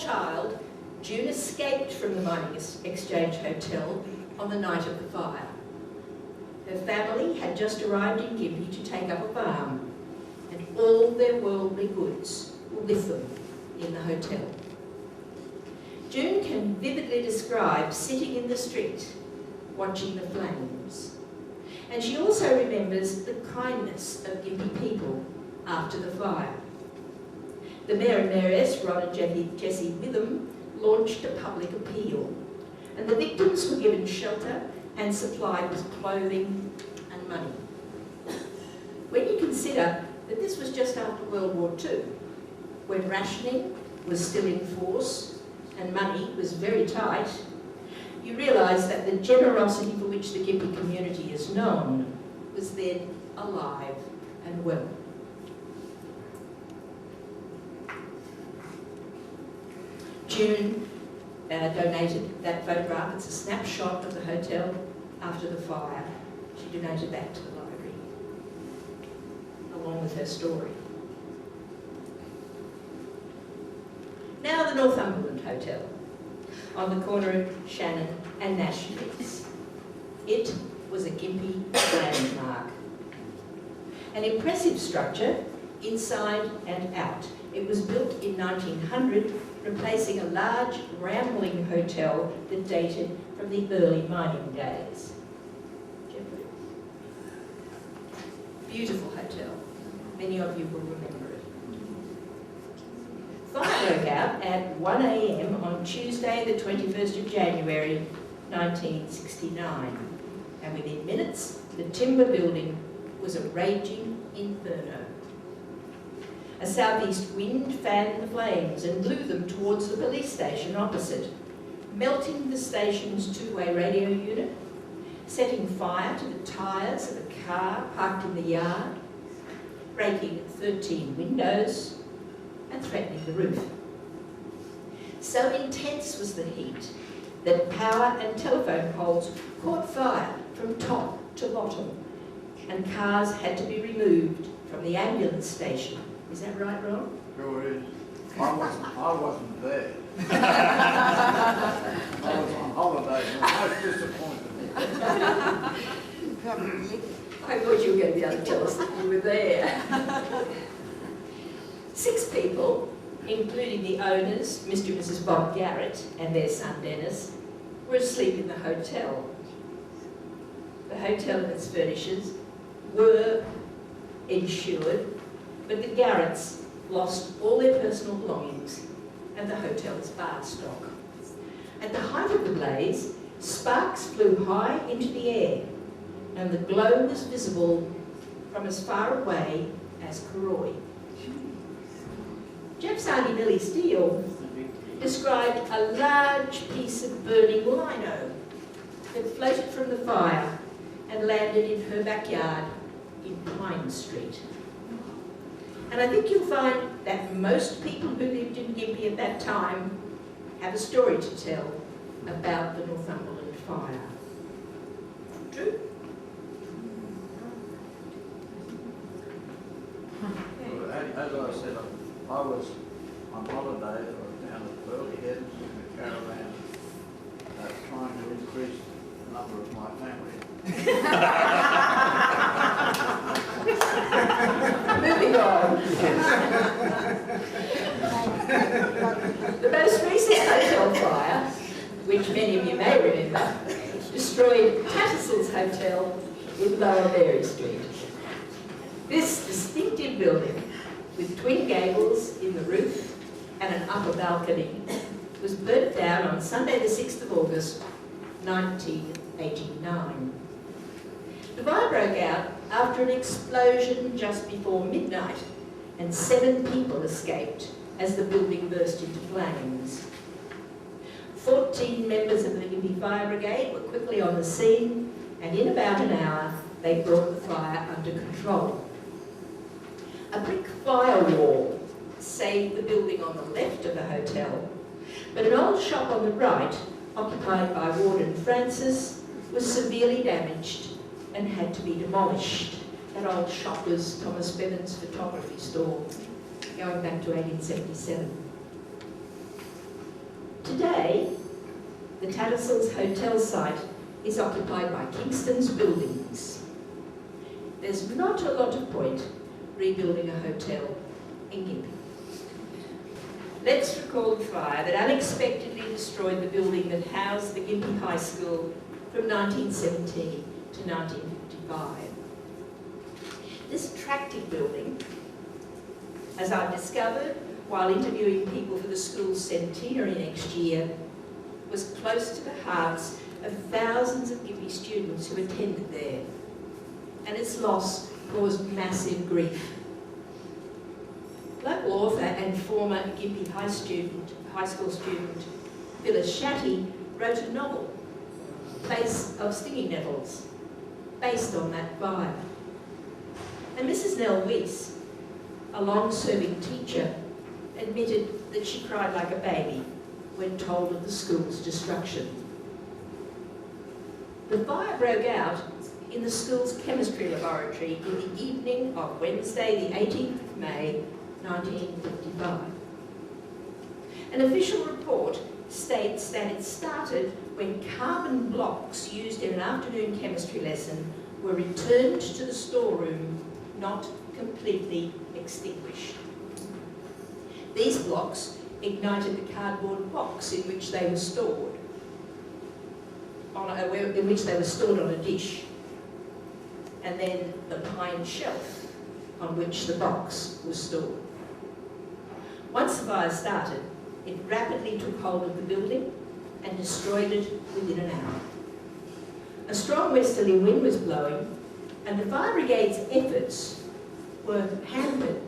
child, June escaped from the Mining Exchange Hotel on the night of the fire. Her family had just arrived in Gympie to take up a farm, and all their worldly goods were with them in the hotel. June can vividly describe sitting in the street, watching the flames. And she also remembers the kindness of Gympie people after the fire. The Mayor and Mayoress, Ron and Jessie Witham, launched a public appeal, and the victims were given shelter and supplied with clothing and money. When you consider that this was just after World War II, when rationing was still in force and money was very tight, you realise that the generosity for which the Gympie community is known was then alive and well. June donated that photograph. It's a snapshot of the hotel after the fire. She donated that to the library, along with her story. Now the Northumberland Hotel, on the corner of Shannon and Nash Streets. It was a Gympie landmark. An impressive structure, inside and out. It was built in 1900, replacing a large, rambling hotel that dated from the early mining days. Beautiful hotel. Many of you will remember it. Fire broke out at 1 a.m. on Tuesday, the 21st of January, 1969. And within minutes, the timber building was a raging inferno. A southeast wind fanned the flames and blew them towards the police station opposite, melting the station's two-way radio unit, setting fire to the tyres of a car parked in the yard, breaking 13 windows and threatening the roof. So intense was the heat that power and telephone poles caught fire from top to bottom, and cars had to be removed from the ambulance station. Is that right, Ron? Sure is. I wasn't there. I was on holiday and I was disappointed. I thought you were going to be able to tell us that you were there. 6 people, including the owners, Mr. and Mrs. Bob Garrett and their son Dennis, were asleep in the hotel. The hotel and its furnishings were insured, but the Garretts lost all their personal belongings and the hotel's bar stock. At the height of the blaze, sparks flew high into the air, and the glow was visible from as far away as Karoi. Jeff's Auntie Millie Steele described a large piece of burning lino that floated from the fire and landed in her backyard in Pine Street. And I think you'll find that most people who lived in Gympie at that time have a story to tell about the Northumberland fire. True? Well, as I said, I was on holiday. I was down at Burley Heads in a caravan trying to increase the number of my family. Moving on. The most recent hotel fire, which many of you may remember, destroyed Tattersall's Hotel in Lower Mary Street. This distinctive building, with twin gables in the roof and an upper balcony, was burnt down on Sunday the 6th of August, 1989. The fire broke out after an explosion just before midnight, and 7 people escaped as the building burst into flames. 14 members of the Gympie Fire Brigade were quickly on the scene, and in about an hour they brought the fire under control. A brick firewall saved the building on the left of the hotel, but an old shop on the right, occupied by Warden Francis, was severely damaged and had to be demolished. That old shop was Thomas Bevan's photography store, going back to 1877. Today, the Tattersall's hotel site is occupied by Kingston's buildings. There's not a lot of point rebuilding a hotel in Gympie. Let's recall the fire that unexpectedly destroyed the building that housed the Gympie High School from 1917 to 1955. This attractive building, as I've discovered while interviewing people for the school's centenary next year, was close to the hearts of thousands of Gympie students who attended there, and its loss caused massive grief. Local author and former Gympie High School student Phyllis Shatty wrote a novel, Place of Stinging Nettles, based on that fire. And Mrs. Nell Weiss, a long-serving teacher, admitted that she cried like a baby when told of the school's destruction. The fire broke out in the school's chemistry laboratory in the evening of Wednesday, the 18th of May, 1955. An official report states that it started when carbon blocks used in an afternoon chemistry lesson were returned to the storeroom, not completely extinguished. These blocks ignited the cardboard box in which they were stored on a dish, and then the pine shelf on which the box was stored. Once the fire started, it rapidly took hold of the building and destroyed it within an hour. A strong westerly wind was blowing, and the fire brigade's efforts were hampered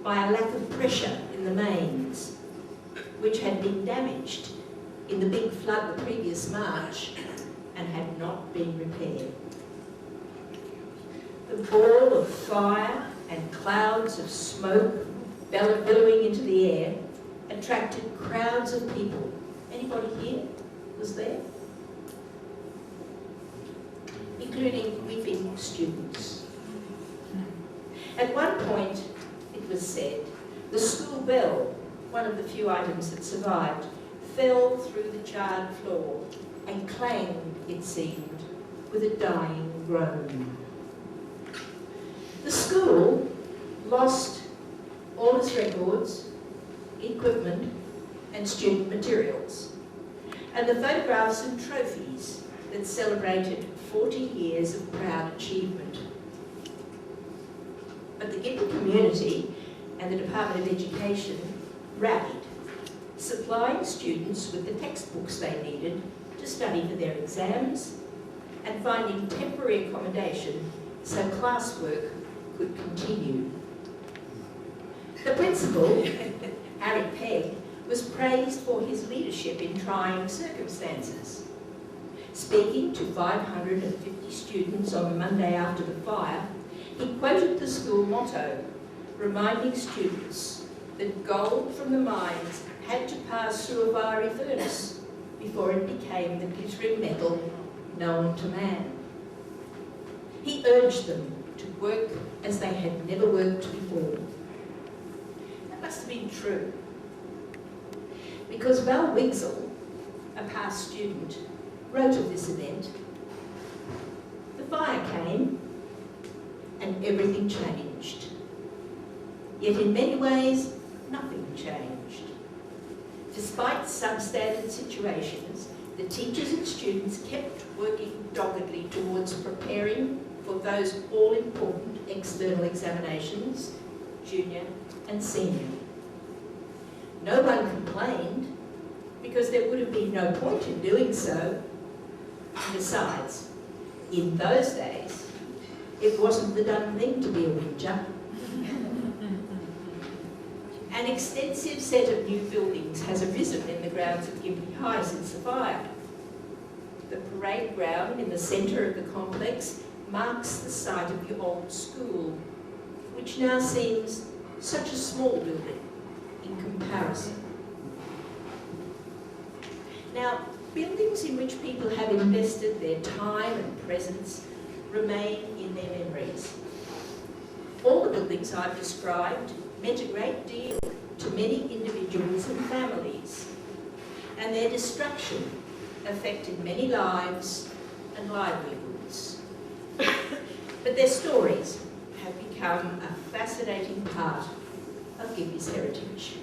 by a lack of pressure in the mains, which had been damaged in the big flood the previous March and had not been repaired. The ball of fire and clouds of smoke billowing into the air attracted crowds of people. Anybody here was there? Including weeping students. At one point, it was said, the school bell, one of the few items that survived, fell through the charred floor and clanged, it seemed, with a dying groan. The school lost all its records, equipment, and student materials, and the photographs and trophies that celebrated 40 years of proud achievement. But the Gympie community and the Department of Education rallied, supplying students with the textbooks they needed to study for their exams and finding temporary accommodation so classwork could continue. The principal, Harry Pegg, was praised for his leadership in trying circumstances. Speaking to 550 students on the Monday after the fire, he quoted the school motto, reminding students that gold from the mines had to pass through a fiery furnace before it became the glittering metal known to man. He urged them to work as they had never worked before. That must have been true, because Val Wigsell, a past student, wrote of this event. The fire came and everything changed. Yet in many ways, nothing changed. Despite substandard situations, the teachers and students kept working doggedly towards preparing for those all-important external examinations, junior and senior. No one complained, because there would have been no point in doing so. And besides, in those days, it wasn't the done thing to be a whinger. An extensive set of new buildings has arisen in the grounds of Gympie High since the fire. The parade ground in the centre of the complex marks the site of the old school, which now seems such a small building in comparison. Now, buildings in which people have invested their time and presence remain in their memories. All the buildings I've described meant a great deal to many individuals and families, and their destruction affected many lives and livelihoods. But their stories have become a fascinating part of Gympie's heritage.